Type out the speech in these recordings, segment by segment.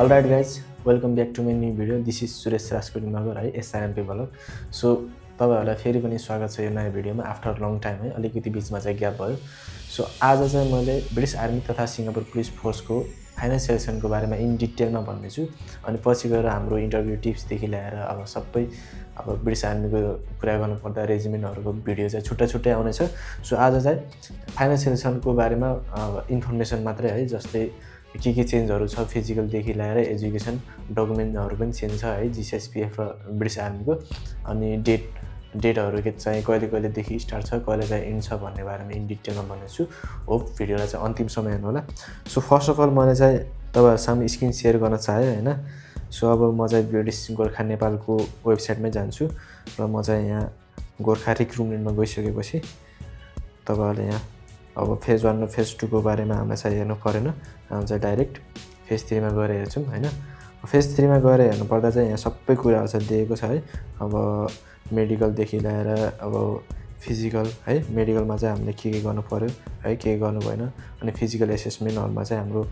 Alright guys, welcome back to my new video. This is Suresh Raskoti Magar है SRMP blog. So तपाईहरुलाई फेरि पनि स्वागत छ यो नयाँ भिडियोमा आफ्टर लङ टाइम है अलिकति बीचमा चाहिँ ग्याप भयो. सो आज चाहिँ मैले ब्रिटिश आर्मी तथा सिंगापुर पुलिस फोर्सको फाइनल सेलेक्सनको बारेमा इन डिटेलमा भन्ने छु अनि पछि गएर हाम्रो इन्टरभ्यु टिप्स देखि लिएर अब सबै अब ब्रिटिश आर्मीको कुरा गर्नु पर्दा रेजिमेन्टहरुको भिडियो चाहिँ छुट्टै आउने छ. सो आज चाहिँ फाइनल सेलेक्सनको बारेमा इन्फर्मेसन मात्रै है जस्तै के चेन्जहरु छ फिजिकल देखि लिएर एजुकेसन डकुमेन्टहरु पनि चेन्ज छ है जीसीएसपीएफ र ब्रिटिश आर्मीको अनि डेटहरु के चाहिँ कहिले देखि स्टार्ट छ कहिले चाहिँ एन्ड छ भन्ने बारेमा इन डिटेलमा भन्नेछु. होप भिडियोलाई चाहिँ अन्तिम समय हेर्नु होला. सो फर्स्ट अफ अल मैले चाहिँ तपाईहरु सामु स्क्रिन शेयर गर्न चाहे हैन. सो अब म चाहिँ ब्रिटिश गोर्खा नेपालको वेबसाइटमै जान्छु र म चाहिँ यहाँ गोर्खा रिक्रुटमेन्टमा गइसकेपछि तपाईहरुले यहाँ अब फेज 1 र फेज 2 को बारेमा हामीलाई चाहिँ हेर्नु परेन. हामी चाहिँ डाइरेक्ट फेज 3 मा गएर हेर्छौं हैन. फेज 3 मा गएर हेर्नु पर्दा चाहिँ यहाँ सबै कुराहरु चाहिँ दिएको छ है. अब मेडिकल देखि लिएर अब फिजिकल है मेडिकलमा चाहिँ हामीले के गर्नु पर्यो है के गर्नु भएन अनि फिजिकल एसेसमेन्टहरुमा चाहिँ हाम्रो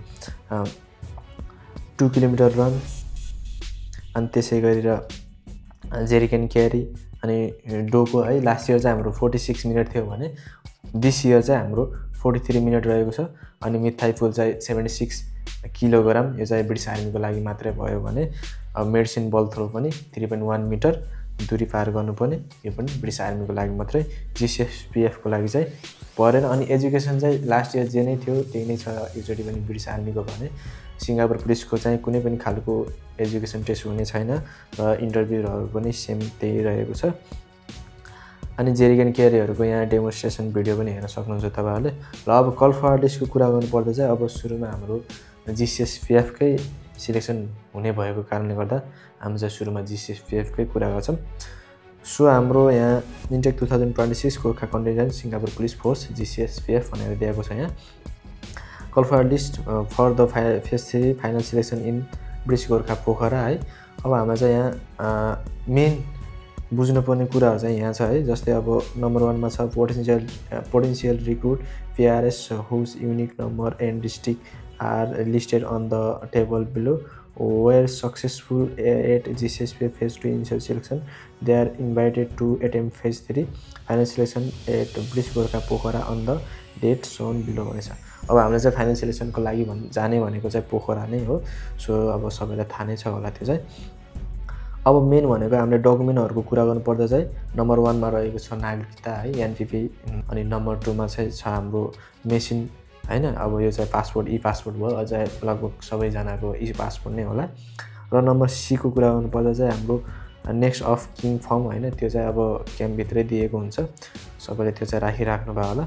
2 किलोमिटर रन अनि त्यसै गरी र जेरिकन क्यारी अनि डोको है लास्ट इयर चाहिँ हाम्रो 46 मिनेट थियो भने दिस इयर चाहिँ हाम्रो 43 मिनेट रहेको छ अनि मिथाइफुल चाहिँ 76 किलोग्राम यो चाहिँ ब्रिटिश आर्मीको लागि मात्रै भयो भने अब मेडिसिन बल थ्रो पनि 3.1 मिटर दूरी पार गर्नुपर्ने यो पनि ब्रिटिश आर्मीको लागि मात्रै जीसीएसपीएफ को लागि चाहिँ परेन. अनि एजुकेसन चाहिँ लास्ट इयर जे नै थियो त्यही नै छ एकचोटी पनि ब्रिटिश आर्मीको भने सिंगापुर पुलिसको चाहिँ कुनै पनि खालको एजुकेसन टेस्ट हुने छैन र इन्टरभ्युहरु पनि सेम त्यही रहेको छ. अनि जेरिकन क्यारीहरुको यहाँ डेमोन्स्ट्रेसन भिडियो पनि हेर्न सक्नुहुन्छ तपाईहरुले. र अब कल फर लिस्टको कुरा गर्नु पर्दा चाहिँ अब सुरुमा हाम्रो जीसीएसपीएफ कै सिलेक्सन हुने भएको कारणले गर्दा हामी चाहिँ सुरुमा जीसीएसपीएफ कै कुरा गर्छौं. सो हाम्रो यहाँ intake 2026 Gorkha contingent Singapore police force GCSPF भनेर दिएको छ. यहाँ call for list for the phase 3 final selection in British Gorkha Pokhara है. अब हामी चाहिँ यहाँ मेन बुझ्नुपर्ने कुराहरु चाहिँ यहाँ छ है. जस्तै अब नम्बर 1 मा छ potential recruit PRS whose unique number and district are listed on the table below were successful at GCSPF phase 2 initial selection. They are invited to attempt phase 3 final selection at British Gorkha Pokhara on the date shown below भनेछ. अब हामीले चाहिँ final सिलेक्सनको लागि जाने भनेको चाहिँ पोखरा नै हो. सो अब सबैलाई थाहा नै छ होला त्यो चाहिँ. अब मेन भनेको हामीले डकुमेन्टहरुको कुरा गर्नु पर्दा चाहिँ नम्बर 1 मा रहेको छ नागरिकता है एनपीपी अनि नम्बर 2 मा चाहिँ छ हाम्रो मेसिन हैन. अब यो चाहिँ पासपोर्ट ई पासपोर्ट भयो अझ लगभग सबै जनाको ई पासपोर्ट नै होला. र नम्बर सी को कुरा गर्नु पर्दा चाहिँ हाम्रो नेक्स्ट अफ किङ फर्म हैन त्यो चाहिँ अब क्याम्प भित्रै दिएको हुन्छ सबैले त्यो चाहिँ राखिराख्नु भयो होला.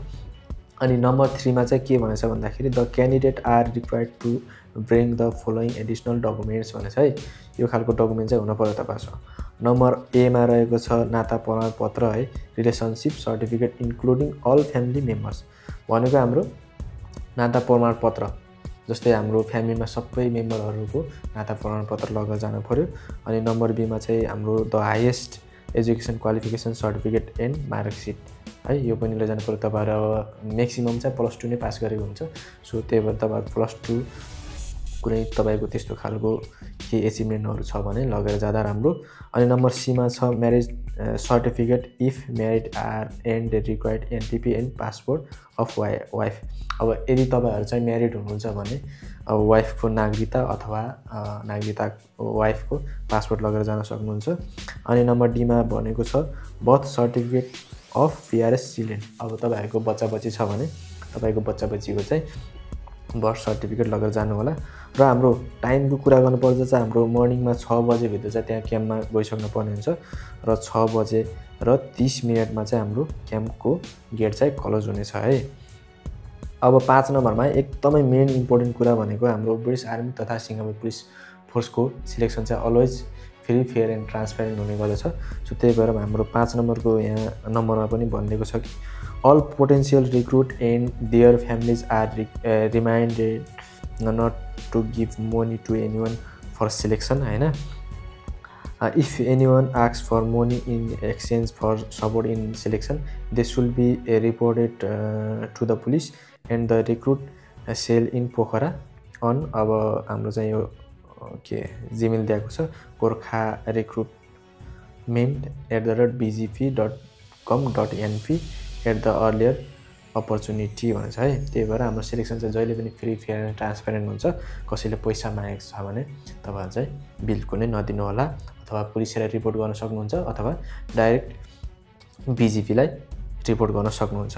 अनि नम्बर 3 मा चाहिँ के भनेछ भन्दाखेरि the candidate are required to bring the following additional documents भनेछ है. यो खालको डकुमेन्ट चाहिँ हुन पर्यो तपाईसँग. नम्बर ए मा रहेको छ नाता प्रमाणपत्र है relationship certificate including all family members भनेको हाम्रो नाता प्रमाणपत्र जस्तै हाम्रो फ्यामिलीमा सबै मेम्बरहरुको नाता प्रमाणपत्र लगेर जानु पर्यो. अनि नम्बर बी मा चाहिँ हाम्रो the highest education qualification certificate and marksheet है यो पनि लिएर जानु पर्यो. तपाईहरु म्याक्सिमम चाहिँ +2 नै पास गरेको हुन्छ. सो त्यही भएर तपाईहरु +2 कुनै तपाईको त्यस्तो खालको के अचिभमेन्टहरु छ भने लगेर जादा राम्रो. अनि नम्बर सी मा छ marriage certificate if married are and required NPP and passport of wife. अब यदि तपाईहरु चाहिँ म्यारिड हुनुहुन्छ भने अब वाइफको नागरिकता अथवा नागरिकता वाइफको पासपोर्ट लगेर जान सक्नुहुन्छ. अनि नम्बर डी मा भनेको छ birth certificate of PRS children. अब तपाईहरुको बच्चा-बच्ची छ भने तपाईको बच्चा-बच्चीको चाहिँ बर्थ सर्टिफिकेट लगेर जानु होला. र हाम्रो टाइमको कुरा गर्नु पर्दा चाहिँ हाम्रो मर्निङमा 6 बजे भित्र चाहिँ त्यहाँ क्याम्पमा गइसक्नु पर्ने हुन्छ र 6 बजे र 30 मिनेटमा चाहिँ हाम्रो क्याम्पको गेट चाहिँ क्लोज हुनेछ है. अब 5 नम्बरमा एकदमै मेन इम्पोर्टेन्ट कुरा भनेको हाम्रो ब्रिटिश आर्मी तथा सिंगापुर पुलिस फोर्सको सिलेक्सन चाहिँ always free fair and transparent हुने गर्दछ. सो त्यही भएर हाम्रो 5 नम्बरको यहाँ नम्बरमा पनि भनिएको छ कि all potential recruit and their families are reminded not to give money to anyone for selection हैन. If anyone asks for money in exchange for support in selection, they should be reported to the police and the recruit cell in Pokhara on. अब हाम्रो चाहिँ यो के Gmail दिएको छ gorkharecruitment@bgp.com.np@the-earlier opportunity भन्छ है। त्यही भएर हाम्रो सिलेक्सन चाहिँ जहिले पनि फ्री फेयर एन्ड ट्रान्सपेरेन्ट हुन्छ। कसैले पैसा मागेको छ भने तपाईँहरू चाहिँ बिल्कुल नै नदिनु होला, अथवा पुलिसलाई रिपोर्ट गर्न सक्नुहुन्छ अथवा डाइरेक्ट बिजिपीलाई रिपोर्ट गर्न सक्नुहुन्छ।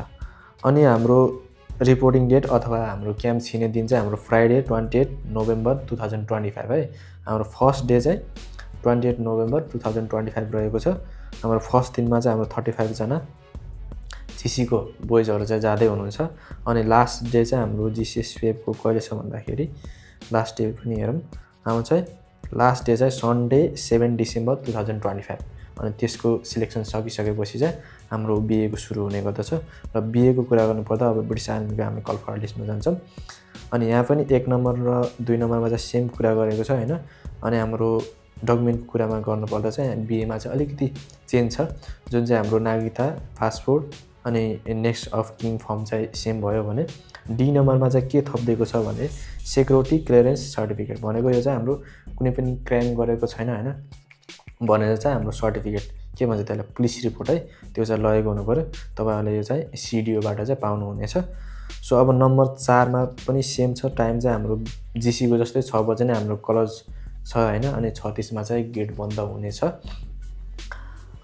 अनि हाम्रो रिपोर्टिङ डेट अथवा हाम्रो क्याम्प छिर्ने दिन चाहिँ हाम्रो फ्राइडे 28 नोभेम्बर 2025 है। हाम्रो फर्स्ट डे चाहिँ 28 नोभेम्बर 2025 रहेको छ। हाम्रो फर्स्ट दिनमा चाहिँ हाम्रो 35 जना जिसीको बोइजहरू चाहिँ जाँदै हुनुहुन्छ। अनि लास्ट डे चाहिँ हाम्रो जिसिएसपिएफको कहिले छ भन्दाखेरि लास्ट डे पनि हेरौँ, हाम्रो चाहिँ लास्ट डे चाहिँ सन्डे 7 डिसेम्बर 2025। अनि त्यसको सिलेक्सन सकिसकेपछि चाहिँ हाम्रो बिएको सुरु हुने गर्दछ। र बिएको कुरा गर्नुपर्दा अब ब्रिटिस आर्मीको हामी कल फर लिस्टमा जान्छौँ। अनि यहाँ पनि 1 नम्बर र 2 नम्बरमा चाहिँ सेम कुरा गरेको छ हैन। अनि हाम्रो डकुमेन्टको कुरामा गर्नुपर्दा चाहिँ बिएमा चाहिँ अलिकति चेन्ज छ, जुन चाहिँ हाम्रो नागरिकता, पासपोर्ट अनि नेक्स्ट अफ किङ फर्म चाहिँ सेम भयो भने डी नम्बरमा चाहिँ के थपिदिएको छ भने सेक्युरिटी क्लियरेन्स सर्टिफिकेट भनेको यो चाहिँ हाम्रो कुनै पनि क्राइम गरेको छैन हैन भनेर चाहिँ हाम्रो सर्टिफिकेट के भन्छ त्यसलाई पुलिस रिपोर्ट है, त्यो चाहिँ लगेको हुनुपर्यो। तपाईँहरूले यो चाहिँ सिडिओबाट चाहिँ पाउनुहुनेछ। सो अब नम्बर 4मा पनि सेम छ, टाइम चाहिँ हाम्रो जिसीको जस्तै 6 बजे नै हाम्रो कलेज छ हैन। अनि 36मा चाहिँ गेट बन्द हुनेछ।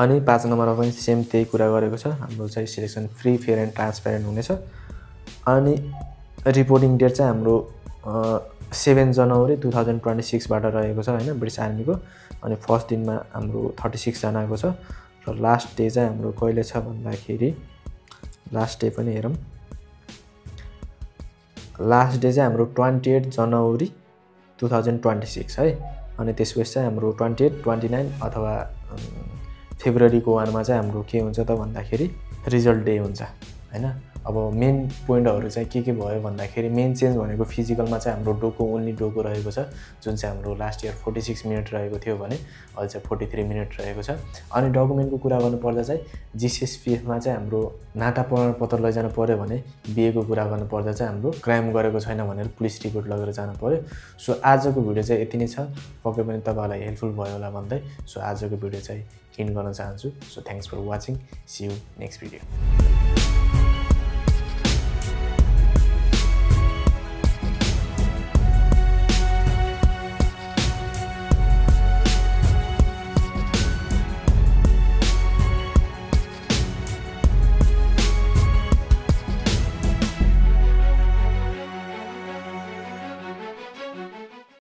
अनि 5 नम्बरमा पनि सेम त्यही कुरा गरेको छ, हाम्रो चाहिँ selection free fair and transparent हुनेछ। अनि रिपोर्टिङ डेट चाहिँ हाम्रो 7 जनवरी 2026बाट रहेको छ हैन ब्रिटिस आर्मीको। अनि फर्स्ट दिनमा हाम्रो 36 जनाको छ। र लास्ट डे चाहिँ हाम्रो कहिले छ भन्दाखेरि लास्ट डे पनि हेरौँ, लास्ट डे चाहिँ हाम्रो 28 जनवरी 2026 है। अनि त्यसपछि चाहिँ हाम्रो 28, 29 अथवा फेब्रुअरीको 1मा चाहिँ हाम्रो के हुन्छ त भन्दाखेरि रिजल्ट डे हुन्छ हैन। अब मेन पोइन्टहरू चाहिँ के भयो भन्दाखेरि मेन चेन्ज भनेको फिजिकलमा चाहिँ हाम्रो डोको ओन्ली डोको रहेको छ, जुन चाहिँ हाम्रो लास्ट इयर 46 मिनट रहेको थियो भने अहिले चाहिँ 43 मिनट रहेको छ। अनि डकुमेन्टको कुरा गर्नुपर्दा चाहिँ जिसिएसपिएफमा चाहिँ हाम्रो नाता प्रमाणपत्र लैजानु पर्यो भने बिएको कुरा गर्नुपर्दा चाहिँ हाम्रो क्राइम गरेको छैन भनेर पुलिस रिपोर्ट लगेर जानु पर्यो। सो आजको भिडियो चाहिँ यति नै छ, पक्कै पनि तपाईँहरूलाई हेल्पफुल भयो होला भन्दै सो आजको भिडियो चाहिँ एन्ड गर्न चाहन्छु। So thanks for watching, see you next video.